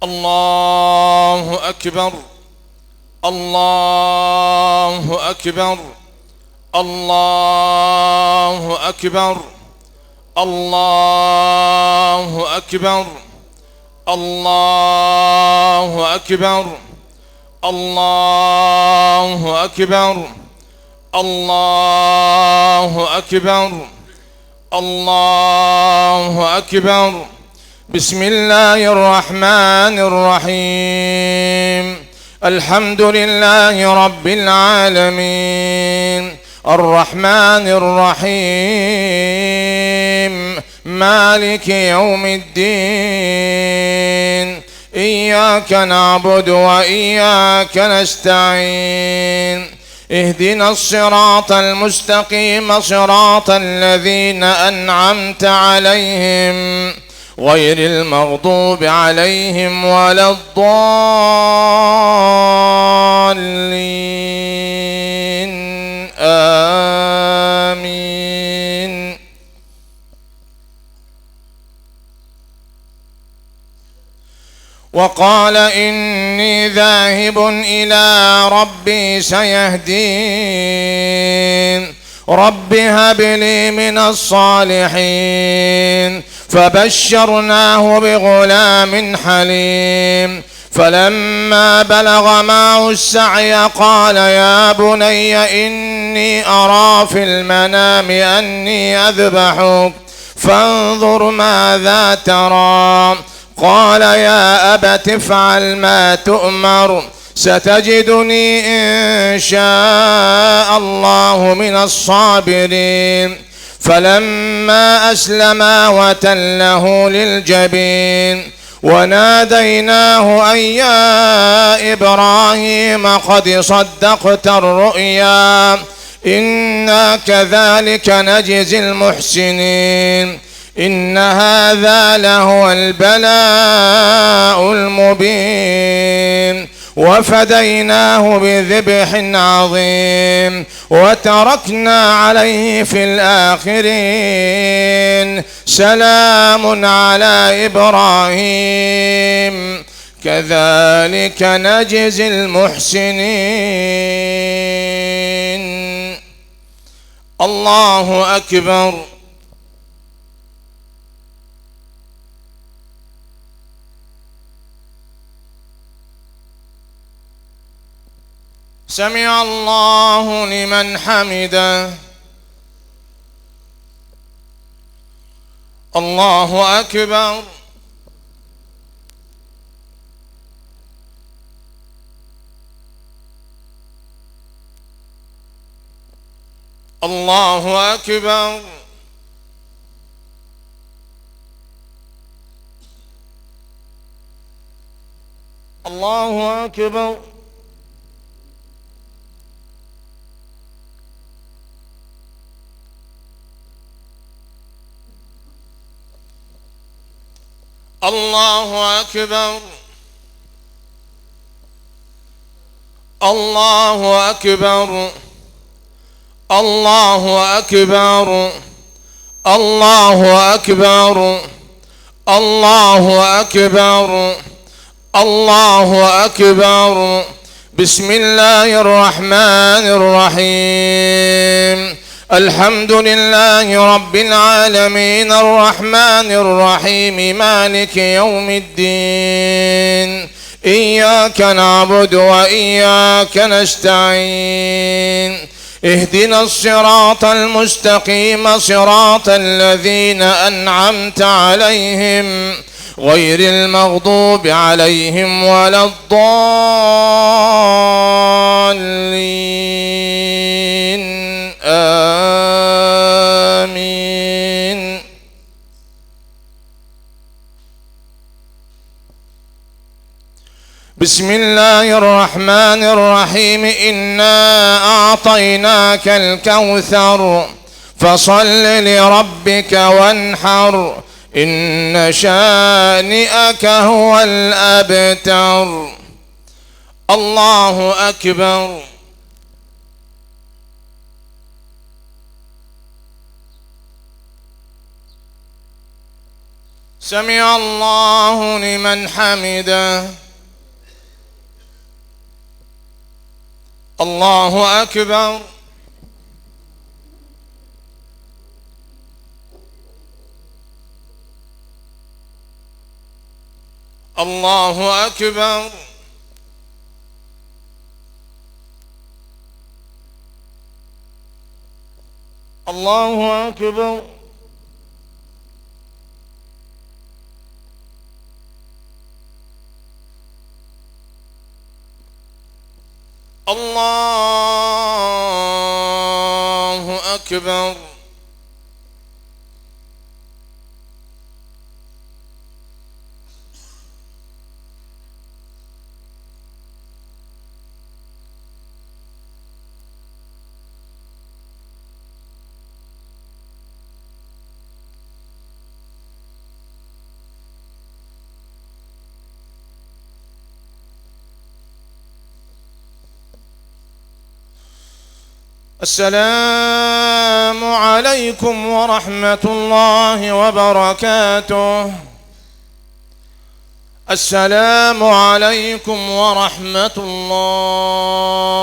الله أكبر الله أكبر الله أكبر الله أكبر الله أكبر الله أكبر الله أكبر الله أكبر. بسم الله الرحمن الرحيم. الحمد لله رب العالمين الرحمن الرحيم مالك يوم الدين. إياك نعبد وإياك نستعين. اهدنا الصراط المستقيم صراط الذين أنعمت عليهم غير المغضوب عليهم ولا الضالين. آمين. وقال إني ذاهب إلى ربي سيهدين. رب هب لي من الصالحين. فبشرناه بغلام حليم. فلما بلغ معه السعي قال يا بني إني أرى في المنام أني أذبحك فانظر ماذا ترى. قال يا أبت افعل ما تؤمر ستجدني إن شاء الله من الصابرين. فلما أسلما وتله للجبين وناديناه أن يا إبراهيم قد صدقت الرؤيا إنا كذلك نجزي المحسنين. إن هذا لهو البلاء المبين. وفديناه بذبح عظيم وتركنا عليه في الآخرين. سلام على إبراهيم كذلك نجزي المحسنين. الله أكبر. سمع الله لمن حمده. الله أكبر. الله أكبر. الله أكبر. الله أكبر. الله أكبر. الله أكبر. الله أكبر. الله أكبر. الله أكبر. بسم الله الرحمن الرحيم. الحمد لله رب العالمين الرحمن الرحيم مالك يوم الدين. إياك نعبد وإياك نستعين. اهدنا الصراط المستقيم صراط الذين أنعمت عليهم غير المغضوب عليهم ولا الضالين. آمين. بسم الله الرحمن الرحيم. إنا أعطيناك الكوثر فصل لربك وانحر إن شانئك هو الأبتر. الله أكبر. سمع الله لمن حمده. الله أكبر. الله أكبر. الله أكبر. الله أكبر. السلام عليكم ورحمة الله وبركاته. السلام عليكم ورحمة الله